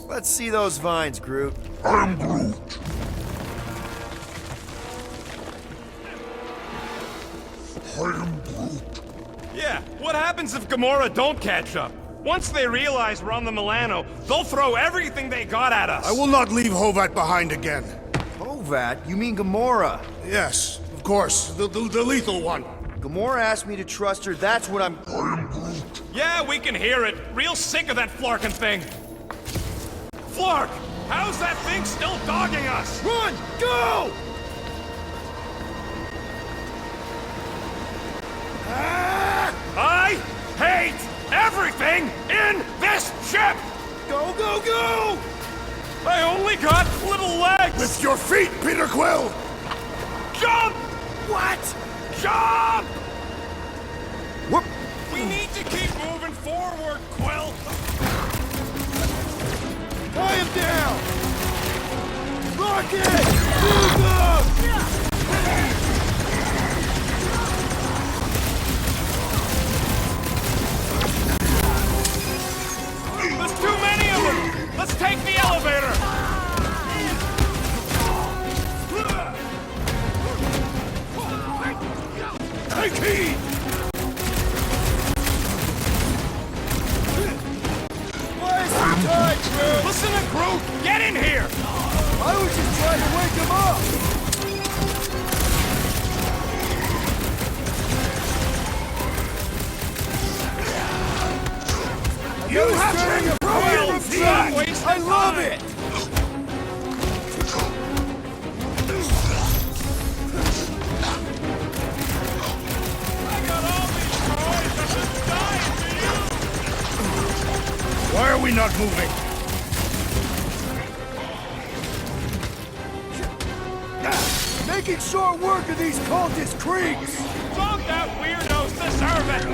Let's see those vines, Groot. I'm Groot. I am Groot. Yeah, what happens if Gamora don't catch up? Once they realize we're on the Milano, they'll throw everything they got at us. I will not leave Hovat behind again. Hovat? You mean Gamora? Yes, of course. The lethal one. Gamora asked me to trust her, that's what I'm... I am Groot. Yeah, we can hear it. Real sick of that Flarkin' thing. Flark! How's that thing still dogging us? Run! Go! I hate everything in this ship! Go, go, go! I only got little legs! With your feet, Peter Quill! Jump! What? Jump! Whoop! We need to keep moving forward, Quill! Tie him down! Rocket! Move up! There's too many of them! Let's take the elevator! Take heed! Why is he tied, Groot? Listen to Groot! Get in here! I was just trying to wake him up! You have been Quill, stop wasting I love time. it! I got all these toys! I'm just dying to use! Why are we not moving? Making short work of these cultist creeps! Don't that weirdos deserve it!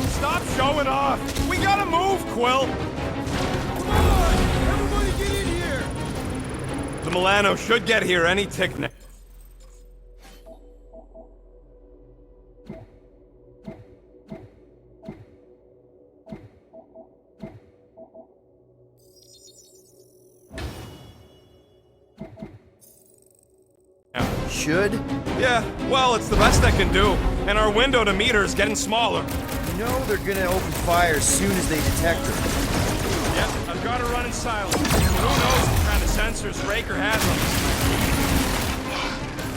Stop showing off! We gotta move, Quill! Come on! Everybody get in here! The Milano should get here any tick now. Should? Yeah, well, it's the best I can do. And our window to meet her is getting smaller. You know they're gonna open fire as soon as they detect her. Yep, I've got her running silent. Who knows what kind of sensors Raker has on us?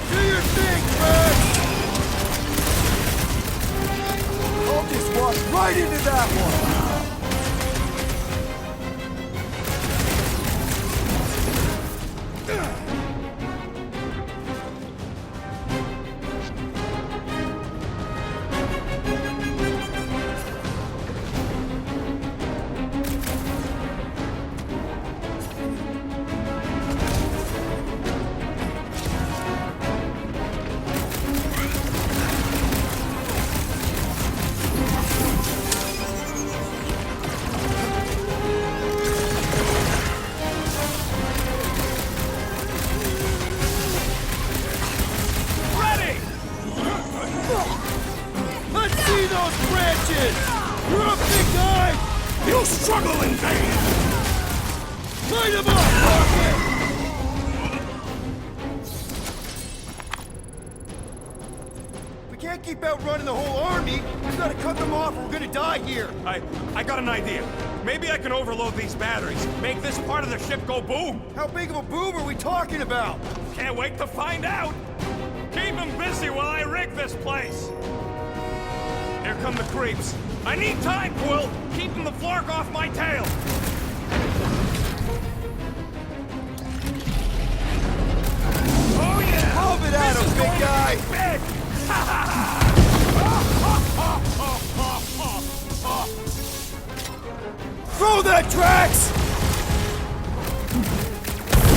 Do your thing, Fred! Cultist walked right into that one! Let's see those branches! You're a big guy! You struggle in vain! Light him up, Rocket! We can't keep outrunning the whole army! We've got to cut them off or we're gonna die here! I got an idea. Maybe I can overload these batteries, make this part of the ship go boom. How big of a boom are we talking about? Can't wait to find out. Keep them busy while I rig this place. Here come the creeps. I need time, Quill. Keeping the Flark off my tail. Oh yeah! Love it at him, big guy! Big! Throw that, Drax!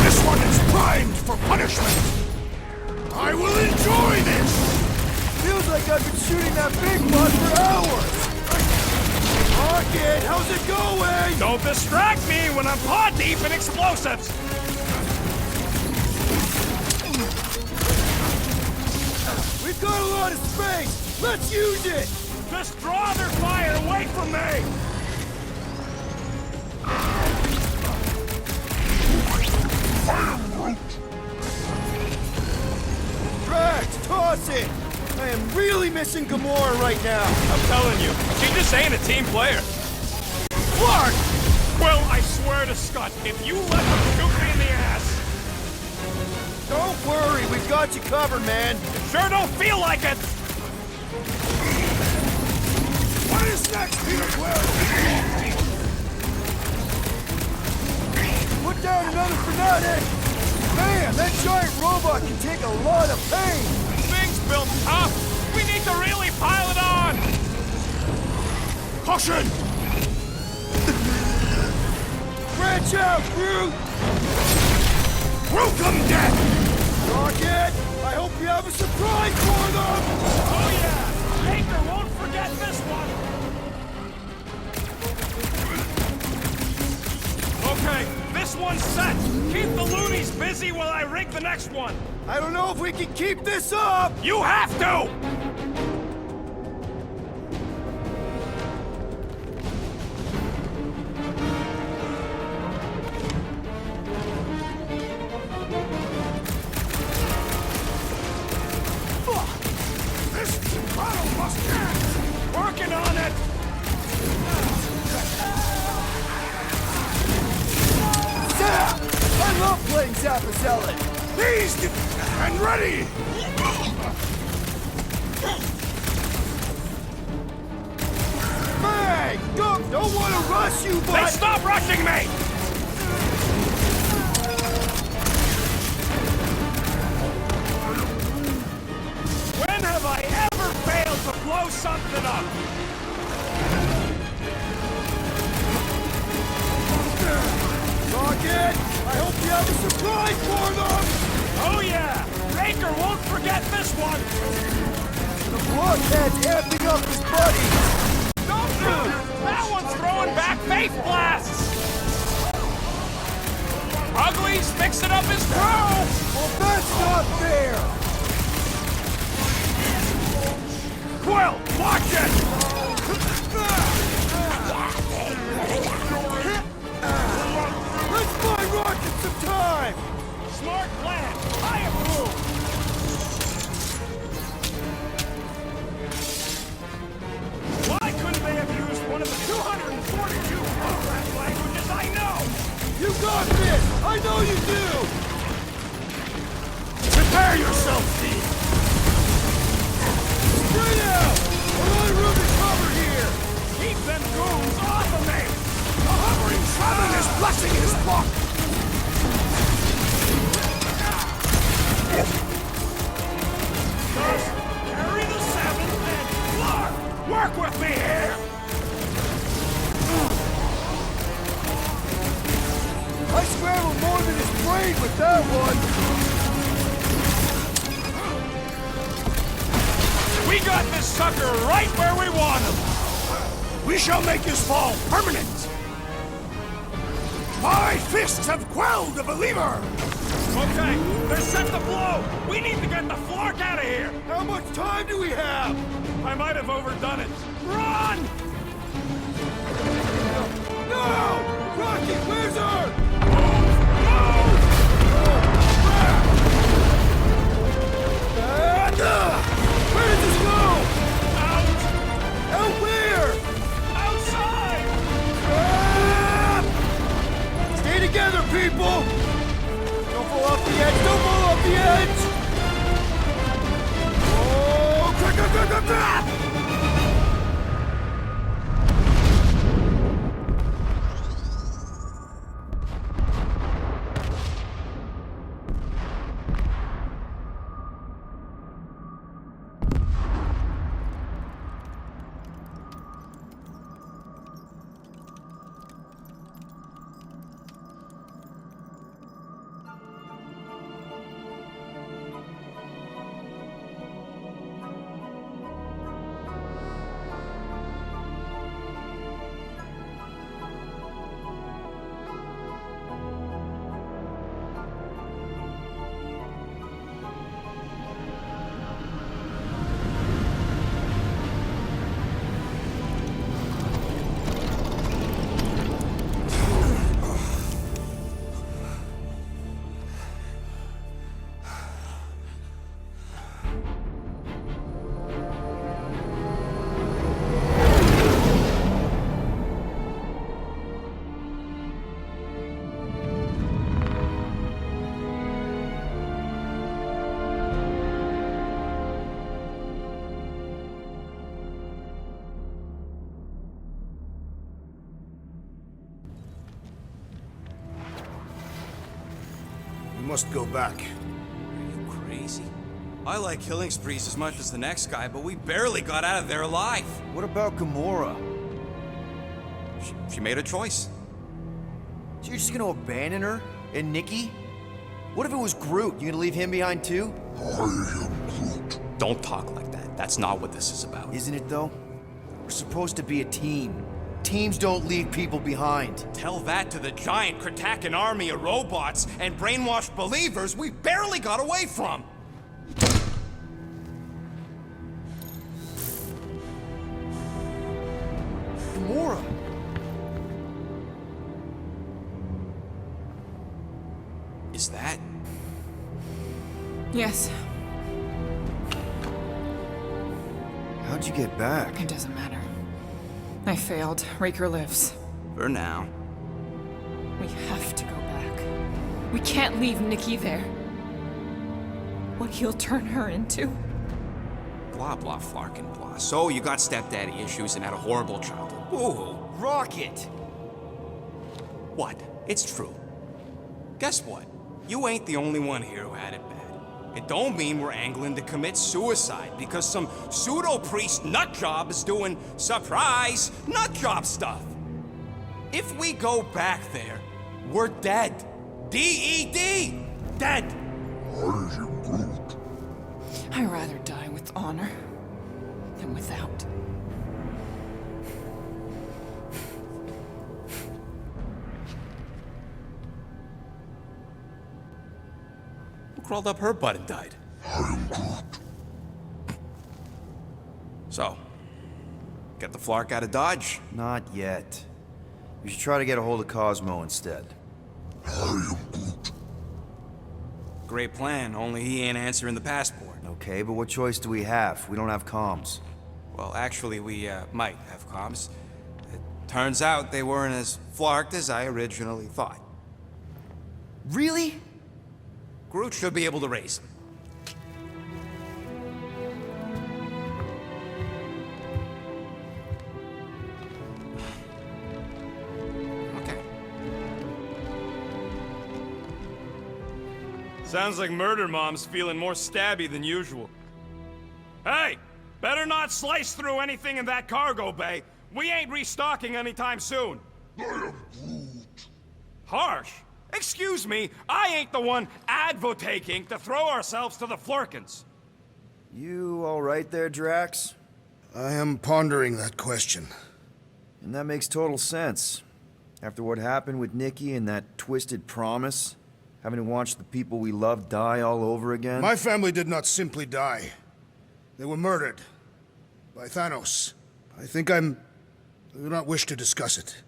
This one is primed for punishment! I will enjoy this! Feels like I've been shooting that big bud for hours! Rocket, how's it going? Don't distract me when I'm paw deep in explosives! We've got a lot of space! Let's use it! Just draw their fire away from me! Drax, toss it! I am really missing Gamora right now! I'm telling you, she just ain't a team player. Clark! Well, I swear to Scott, if you let them shoot me in the ass... Don't worry, we've got you covered, man! Sure don't feel like it! What is next, Peter Quill? Put down another fanatic! Man, that giant robot can take a lot of pain! Thing's built tough! We need to really pile it on! Caution! Branch out, Groot! Welcome, death! Rocket, I hope you have a surprise for them! Oh yeah! Baker won't forget this one! Okay, this one's set! Keep the loonies busy while I rig the next one! I don't know if we can keep this up! You have to! This battle must end! Working on it! Zap! I love playing Zappazelli! Pleased and ready! Bang! Don't want to rush you, They but... stop rushing me! When have I ever failed to blow something up? Rocket, I hope you have a surprise for them! Oh yeah! Baker won't forget this one! The blockhead's amping up his buddy! Don't shoot! That one's throwing back faith blasts! Ugly's fixing up his crew! Well, that's not fair! Quill, watch it! Let's buy Rocket some time! Smart plan! I approve! Why couldn't they have used one of the 242 program languages I know? You got this! I know you do! Prepare yourself, Steve! Straight out! A lot of room to cover here! Keep them goons off of me! The hovering Shaman is blessing his luck! Just carry the 7 and Clark! Work with me here! I scrambled more than his brain with that one! We got this sucker right where we want him! We shall make his fall permanent! My fists have quelled the believer! Okay, they're set to blow! We need to get the Flark out of here! How much time do we have? I might have overdone it. Run! No! Rocket, where's her? Move! Where does this go? Out! Out where? Outside! Stay together, people! Don't fall off the edge! Don't fall off the edge! Oh, crack! must go back. Are you crazy? I like killing sprees as much as the next guy, but we barely got out of there alive. What about Gamora? She made a choice. So you're just gonna abandon her? And Nikki? What if it was Groot? You gonna leave him behind too? I am Groot. Don't talk like that. That's not what this is about. Isn't it though? We're supposed to be a team. Teams don't leave people behind. Tell that to the giant Kratakan army of robots and brainwashed believers we barely got away from. Gamora! Is that? Yes, How'd you get back? it doesn't matter. I failed. Raker lives. For now. We have to go back. We can't leave Nikki there. What he'll turn her into. Blah, blah, flarkin' blah. So you got stepdaddy issues and had a horrible childhood. Ooh. Rocket! What? It's true. Guess what? You ain't the only one here who had it bad. It don't mean we're angling to commit suicide because some pseudo-priest nutjob is doing surprise nutjob stuff. If we go back there, we're dead. D-E-D! Dead! I am Groot. I'd rather die with honor than without. Who crawled up her butt and died? I am Groot. So, get the Flark out of Dodge? Not yet. We should try to get a hold of Cosmo instead. I am Groot. Great plan, only he ain't answering the passport. Okay, but what choice do we have? We don't have comms. Well, actually, we might have comms. It turns out they weren't as flarked as I originally thought. Really? Groot should be able to raise them. Okay. Sounds like Murder Mom's feeling more stabby than usual. Hey! Better not slice through anything in that cargo bay. We ain't restocking anytime soon. I am Groot. Harsh? Excuse me, I ain't the one advocating to throw ourselves to the Flurkins. You all right there, Drax? I am pondering that question. And that makes total sense. After what happened with Nikki and that twisted promise, having to watch the people we love die all over again. My family did not simply die. They were murdered. By Thanos. I do not wish to discuss it.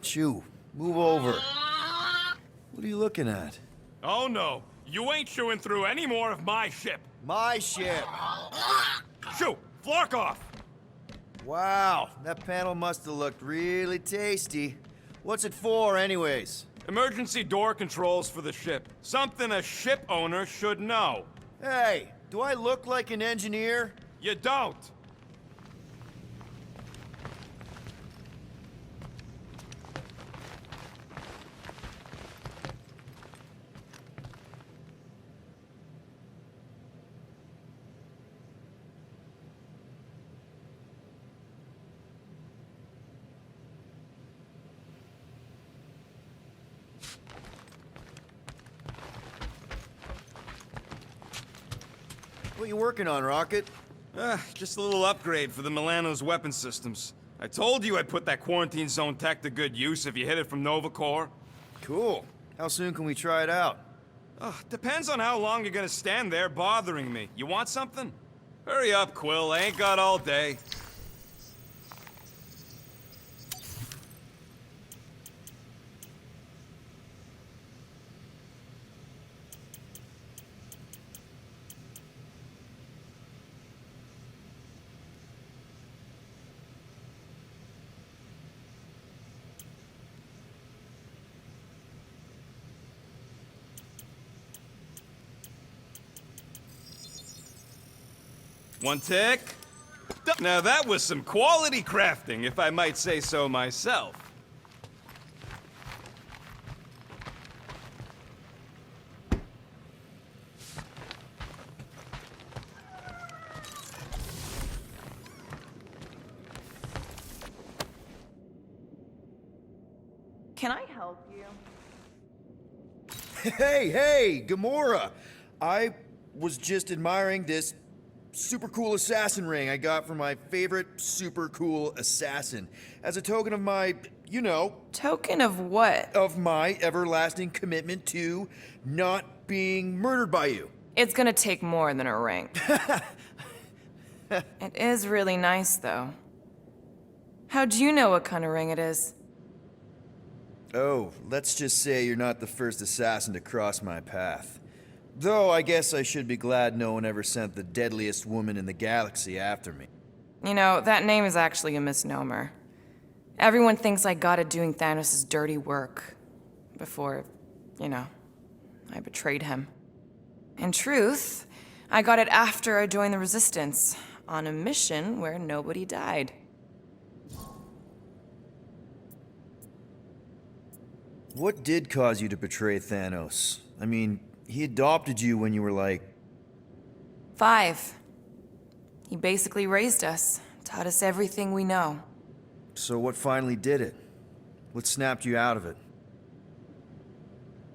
Shoo, move over. What are you looking at? Oh no, you ain't chewing through any more of my ship. My ship! Shoo, Flark off! Wow, that panel must have looked really tasty. What's it for, anyways? Emergency door controls for the ship. Something a ship owner should know. Hey, do I look like an engineer? You don't. What you working on, Rocket? Just a little upgrade for the Milano's weapon systems. I told you I'd put that quarantine zone tech to good use if you hit it from Nova Corps. Cool. How soon can we try it out? Depends on how long you're gonna stand there bothering me. You want something? Hurry up, Quill. I ain't got all day. One tick. Now that was some quality crafting, if I might say so myself. Can I help you? Hey, Gamora! I was just admiring this super cool assassin ring I got from my favorite super cool assassin. As a token of my, Token of what? of my everlasting commitment to not being murdered by you. It's gonna take more than a ring. It is really nice, though. How'd you know what kind of ring it is? Oh, let's just say you're not the first assassin to cross my path. Though I guess I should be glad no one ever sent the deadliest woman in the galaxy after me. You know, that name is actually a misnomer. Everyone thinks I got it doing Thanos' dirty work. Before, I betrayed him. In truth, I got it after I joined the Resistance, on a mission where nobody died. What did cause you to betray Thanos? I mean, he adopted you when you were like... 5. He basically raised us, taught us everything we know. So what finally did it? What snapped you out of it?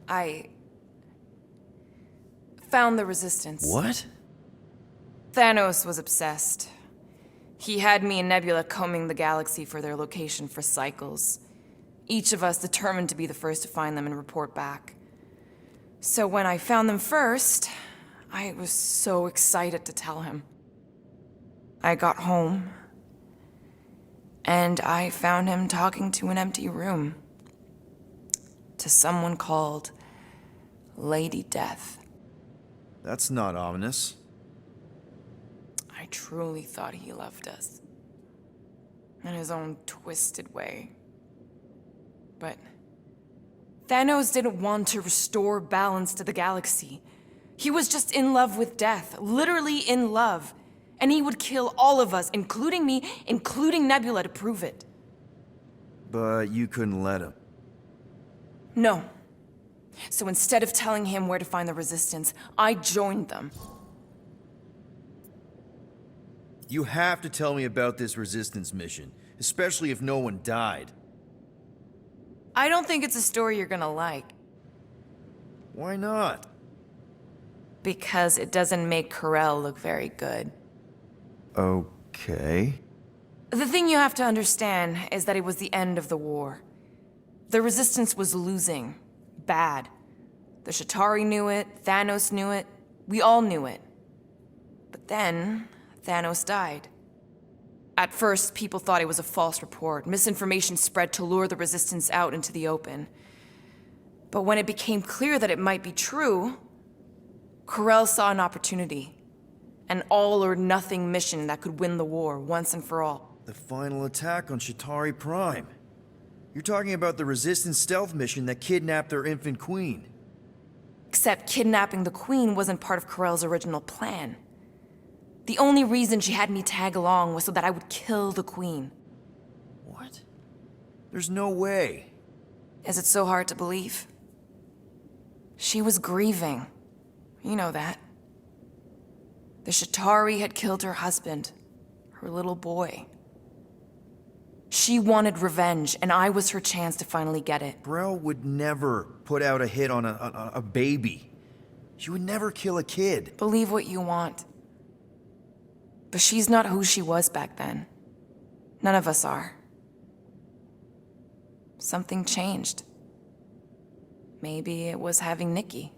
I found the Resistance. What? Thanos was obsessed. He had me and Nebula combing the galaxy for their location for cycles. Each of us determined to be the first to find them and report back. So when I found them first, I was so excited to tell him. I got home, and I found him talking to an empty room. To someone called Lady Death. That's not ominous. I truly thought he loved us. In his own twisted way. But Thanos didn't want to restore balance to the galaxy. He was just in love with death, literally in love. And he would kill all of us, including me, including Nebula, to prove it. But you couldn't let him. No. So instead of telling him where to find the Resistance, I joined them. You have to tell me about this Resistance mission, especially if no one died. I don't think it's a story you're gonna like. Why not? Because it doesn't make Carell look very good. Okay. The thing you have to understand is that it was the end of the war. The Resistance was losing. Bad. The Chitauri knew it, Thanos knew it, we all knew it. But then, Thanos died. At first, people thought it was a false report. Misinformation spread to lure the Resistance out into the open. But when it became clear that it might be true, Carell saw an opportunity. An all-or-nothing mission that could win the war once and for all. The final attack on Chitauri Prime. You're talking about the Resistance stealth mission that kidnapped their infant queen. Except kidnapping the Queen wasn't part of Carell's original plan. The only reason she had me tag along was so that I would kill the Queen. What? There's no way. Is it so hard to believe? She was grieving. You know that. The Chitauri had killed her husband, her little boy. She wanted revenge, and I was her chance to finally get it. Brell would never put out a hit on a baby. She would never kill a kid. Believe what you want. But she's not who she was back then. None of us are. Something changed. Maybe it was having Nikki.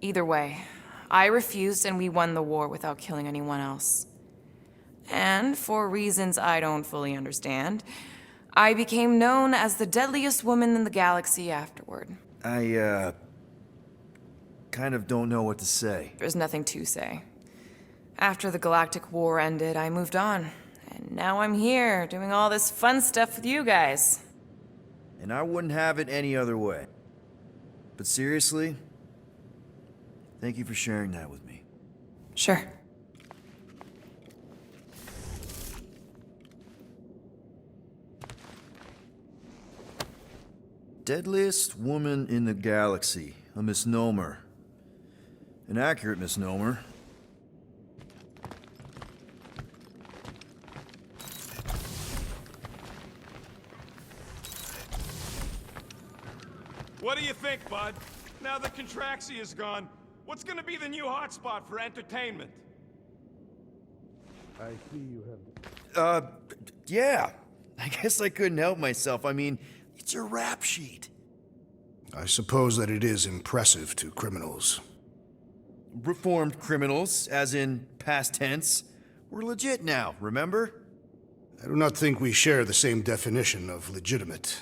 Either way, I refused and we won the war without killing anyone else. And for reasons I don't fully understand, I became known as the deadliest woman in the galaxy afterward. I, kind of don't know what to say. There's nothing to say. After the Galactic War ended, I moved on. And now I'm here, doing all this fun stuff with you guys. And I wouldn't have it any other way. But seriously, thank you for sharing that with me. Sure. Deadliest woman in the galaxy. A misnomer. An accurate misnomer. What do you think, bud? Now that Contraxi is gone, what's gonna be the new hotspot for entertainment? Yeah. I guess I couldn't help myself. I mean, it's your rap sheet. I suppose that it is impressive to criminals. Reformed criminals, as in past tense. We're legit now, remember? I do not think we share the same definition of legitimate.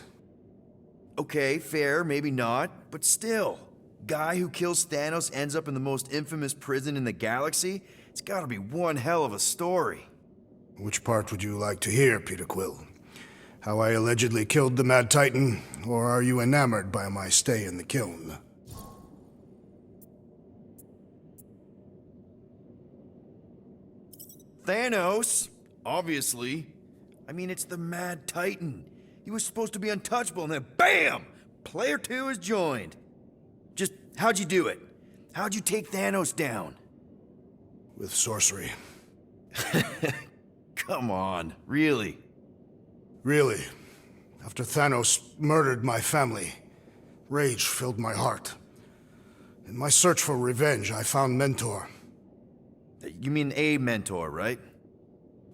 Okay, fair, maybe not, but still. Guy who kills Thanos ends up in the most infamous prison in the galaxy? It's gotta be one hell of a story. Which part would you like to hear, Peter Quill? How I allegedly killed the Mad Titan, or are you enamored by my stay in the kiln? Thanos? Obviously. I mean, it's the Mad Titan. He was supposed to be untouchable, and then BAM! Player 2 is joined. Just, how'd you do it? How'd you take Thanos down? With sorcery. Come on, really? Really. After Thanos murdered my family, rage filled my heart. In my search for revenge, I found Mentor. You mean a mentor, right?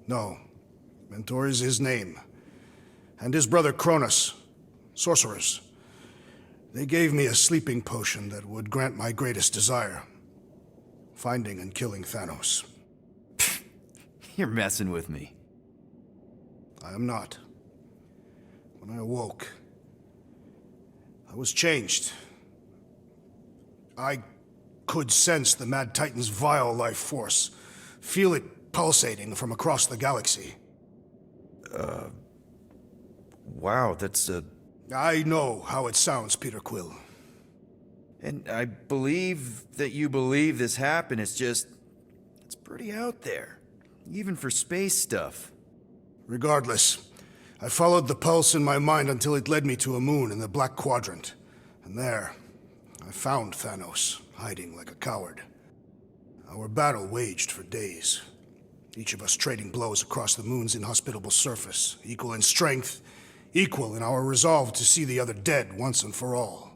No. Mentor is his name. And his brother Cronus. Sorcerers. They gave me a sleeping potion that would grant my greatest desire. Finding and killing Thanos. You're messing with me. I am not. When I awoke, I was changed. I could sense the Mad Titan's vile life force, feel it pulsating from across the galaxy. Wow, that's I know how it sounds, Peter Quill. And I believe that you believe this happened. It's just, it's pretty out there. Even for space stuff. Regardless, I followed the pulse in my mind until it led me to a moon in the Black Quadrant. And there, I found Thanos, hiding like a coward. Our battle waged for days. Each of us trading blows across the moon's inhospitable surface, equal in strength, equal in our resolve to see the other dead once and for all.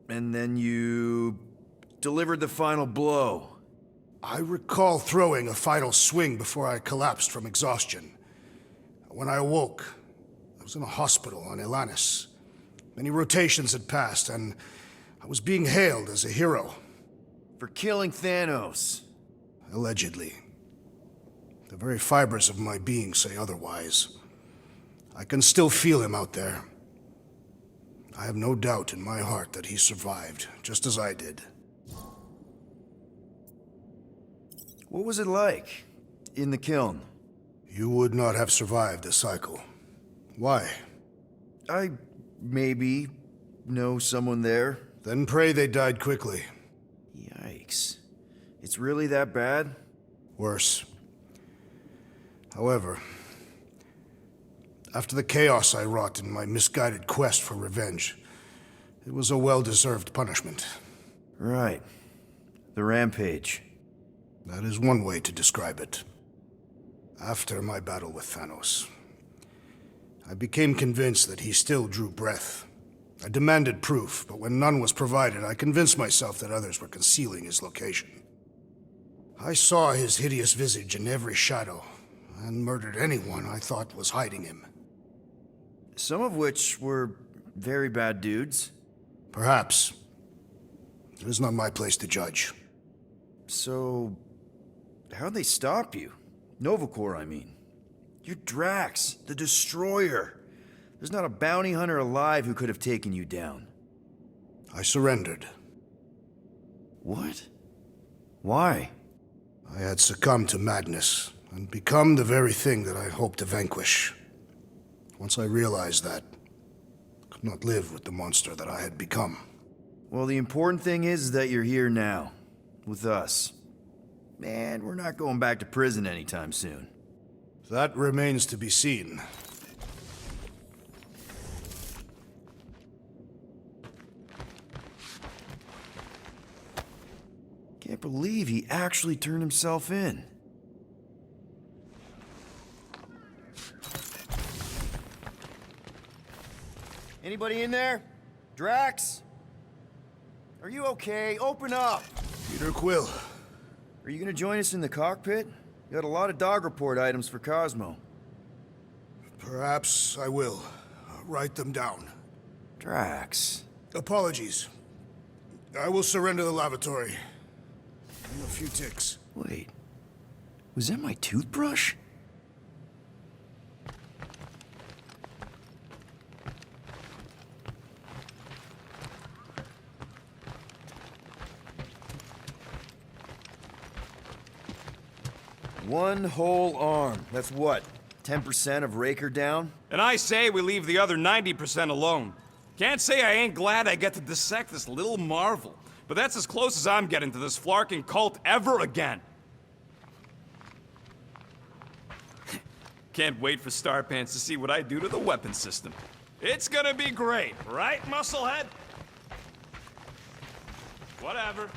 And then you delivered the final blow. I recall throwing a final swing before I collapsed from exhaustion. When I awoke, I was in a hospital on Elanis. Many rotations had passed, and I was being hailed as a hero. For killing Thanos. Allegedly. The very fibers of my being say otherwise. I can still feel him out there. I have no doubt in my heart that he survived, just as I did. What was it like in the kiln? You would not have survived the cycle. Why? I maybe know someone there. Then pray they died quickly. Yikes. It's really that bad? Worse. However, after the chaos I wrought in my misguided quest for revenge, it was a well-deserved punishment. Right. The rampage. That is one way to describe it. After my battle with Thanos, I became convinced that he still drew breath. I demanded proof, but when none was provided, I convinced myself that others were concealing his location. I saw his hideous visage in every shadow, and murdered anyone I thought was hiding him. Some of which were very bad dudes. Perhaps. It is not my place to judge. So, how'd they stop you? Nova Corps, I mean. You're Drax, the Destroyer. There's not a bounty hunter alive who could have taken you down. I surrendered. What? Why? I had succumbed to madness, and become the very thing that I hoped to vanquish. Once I realized that, I could not live with the monster that I had become. Well, the important thing is that you're here now. With us. Man, we're not going back to prison anytime soon. That remains to be seen. Can't believe he actually turned himself in. Anybody in there? Drax? Are you okay? Open up! Peter Quill. Are you gonna join us in the cockpit? You got a lot of dog report items for Cosmo. Perhaps I will. Write them down. Drax. Apologies. I will surrender the lavatory. In a few ticks. Wait. Was that my toothbrush? One whole arm. That's what? 10% of Raker down? And I say we leave the other 90% alone. Can't say I ain't glad I get to dissect this little marvel, but that's as close as I'm getting to this flarking cult ever again. Can't wait for Starpants to see what I do to the weapon system. It's gonna be great, right, Musclehead? Whatever.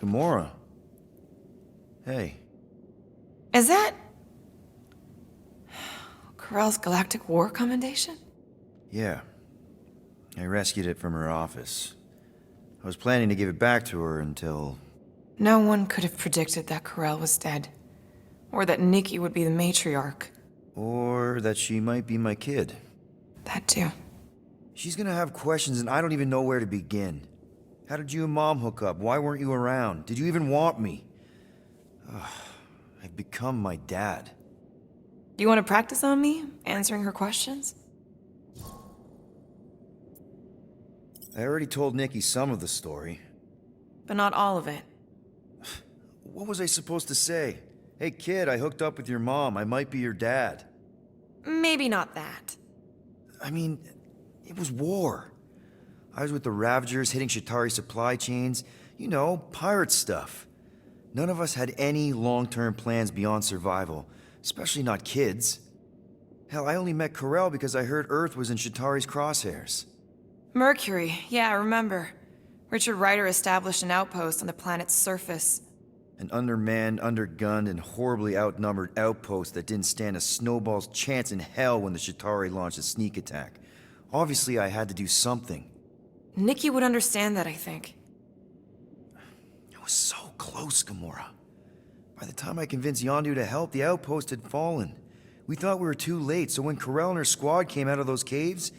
Gamora. Hey. Is that... Corell's Galactic War Commendation? Yeah. I rescued it from her office. I was planning to give it back to her until... No one could have predicted that Corell was dead. Or that Nikki would be the matriarch. Or that she might be my kid. That too. She's gonna have questions and I don't even know where to begin. How did you and Mom hook up? Why weren't you around? Did you even want me? I've become my dad. Do you want to practice on me, answering her questions? I already told Nikki some of the story. But not all of it. What was I supposed to say? Hey kid, I hooked up with your mom. I might be your dad. Maybe not that. I mean, it was war. I was with the Ravagers hitting Shatari supply chains. You know, pirate stuff. None of us had any long-term plans beyond survival, especially not kids. Hell, I only met Corell because I heard Earth was in Shatari's crosshairs. Mercury, yeah, I remember. Richard Rider established an outpost on the planet's surface. An undermanned, undergunned, and horribly outnumbered outpost that didn't stand a snowball's chance in hell when the Shatari launched a sneak attack. Obviously, I had to do something. Nikki would understand that, I think. I was so close, Gamora. By the time I convinced Yondu to help, the outpost had fallen. We thought we were too late, so when Corell and her squad came out of those caves,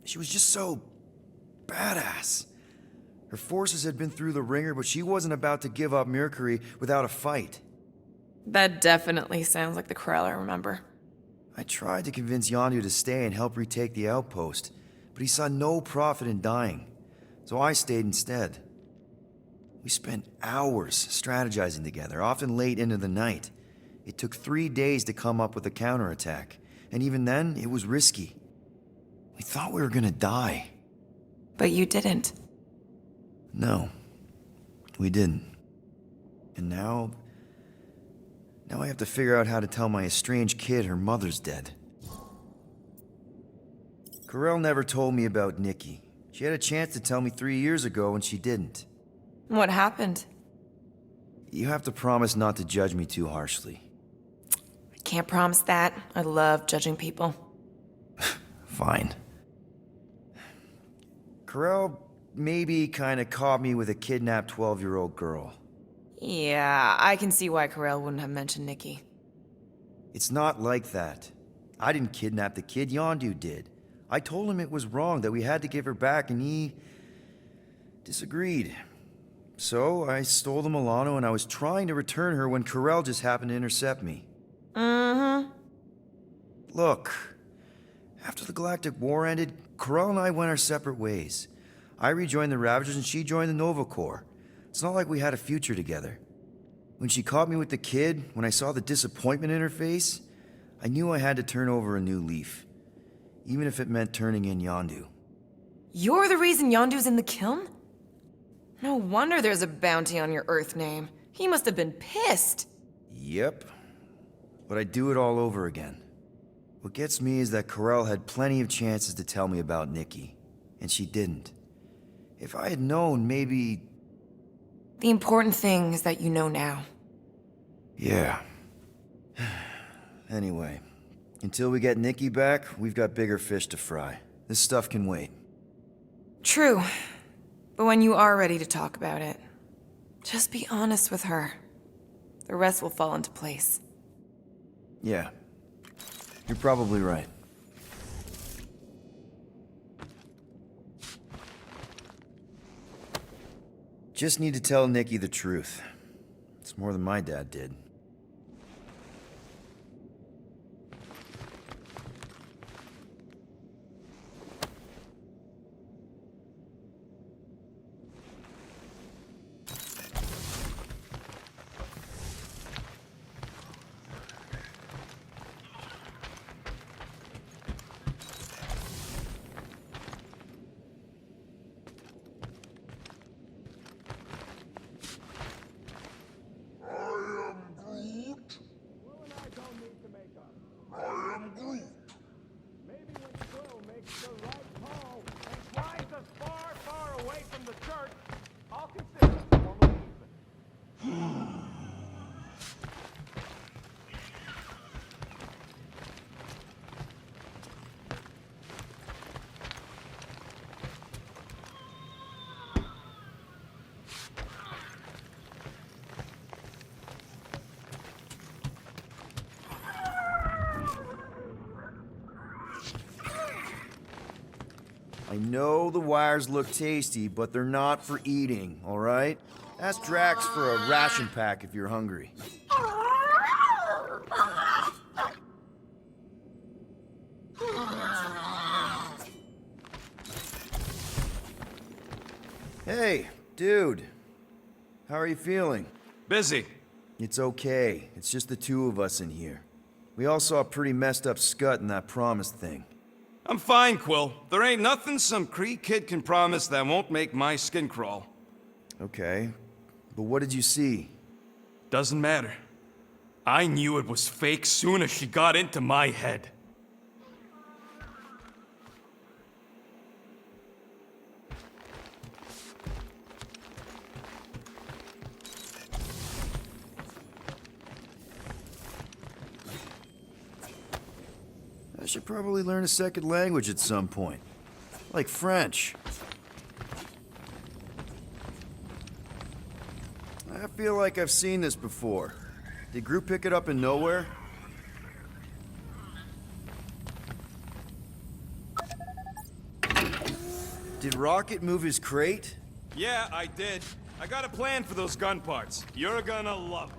she was just so... badass. Her forces had been through the ringer, but she wasn't about to give up Mercury without a fight. That definitely sounds like the Corell I remember. I tried to convince Yondu to stay and help retake the outpost, but he saw no profit in dying, so I stayed instead. We spent hours strategizing together, often late into the night. It took 3 days to come up with a counterattack, and even then, it was risky. We thought we were gonna die. But you didn't. No, we didn't. And now I have to figure out how to tell my estranged kid her mother's dead. Corell never told me about Nikki. She had a chance to tell me 3 years ago and she didn't. What happened? You have to promise not to judge me too harshly. I can't promise that. I love judging people. Fine. Corell maybe kinda caught me with a kidnapped 12-year-old girl. Yeah, I can see why Corell wouldn't have mentioned Nikki. It's not like that. I didn't kidnap the kid, Yondu did. I told him it was wrong, that we had to give her back, and he... disagreed. So, I stole the Milano, and I was trying to return her when Corell just happened to intercept me. Mm-hmm. Look, after the Galactic War ended, Corell and I went our separate ways. I rejoined the Ravagers, and she joined the Nova Corps. It's not like we had a future together. When she caught me with the kid, when I saw the disappointment in her face, I knew I had to turn over a new leaf, even if it meant turning in Yondu. You're the reason Yondu's in the kiln? No wonder there's a bounty on your Earth name. He must have been pissed. Yep. But I'd do it all over again. What gets me is that Corel had plenty of chances to tell me about Nikki, and she didn't. If I had known, maybe... The important thing is that you know now. Yeah. Anyway, until we get Nikki back, we've got bigger fish to fry. This stuff can wait. True. But when you are ready to talk about it, just be honest with her. The rest will fall into place. Yeah. You're probably right. Just need to tell Nikki the truth. It's more than my dad did. I know the wires look tasty, but they're not for eating, all right? Ask Drax for a ration pack if you're hungry. Hey, dude. How are you feeling? Busy. It's okay. It's just the two of us in here. We all saw a pretty messed up scut in that promise thing. I'm fine, Quill. There ain't nothing some Cree kid can promise that won't make my skin crawl. Okay. But what did you see? Doesn't matter. I knew it was fake soon as she got into my head. I should probably learn a second language at some point. Like French. I feel like I've seen this before. Did Groot pick it up in nowhere? Did Rocket move his crate? Yeah, I did. I got a plan for those gun parts. You're gonna love it.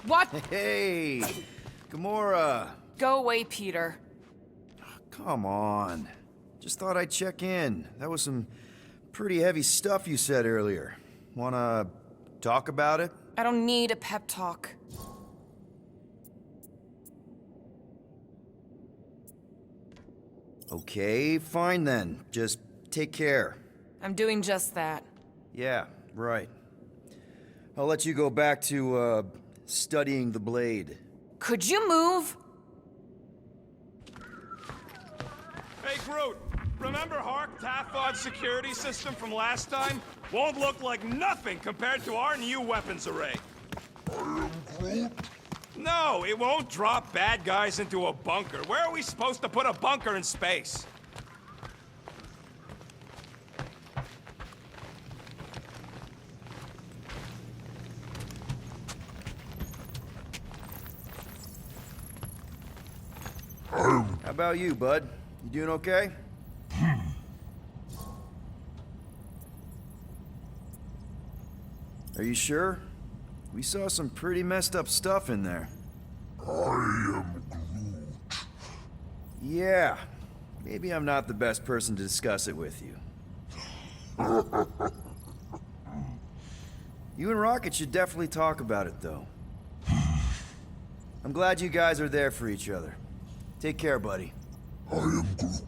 What? Hey, Gamora. Go away, Peter. Come on. Just thought I'd check in. That was some pretty heavy stuff you said earlier. Wanna talk about it? I don't need a pep talk. Okay, fine then. Just take care. I'm doing just that. Yeah, right. I'll let you go back to, studying the blade. Could you move? Hey, Groot! Remember Hark Tafod's security system from last time? Won't look like nothing compared to our new weapons array. No, it won't drop bad guys into a bunker. Where are we supposed to put a bunker in space? How about you, bud? You doing okay? Are you sure? We saw some pretty messed up stuff in there. I am Groot. Yeah, Maybe I'm not the best person to discuss it with you. You and Rocket should definitely talk about it, though. I'm glad you guys are there for each other. Take care, buddy. I am Groot.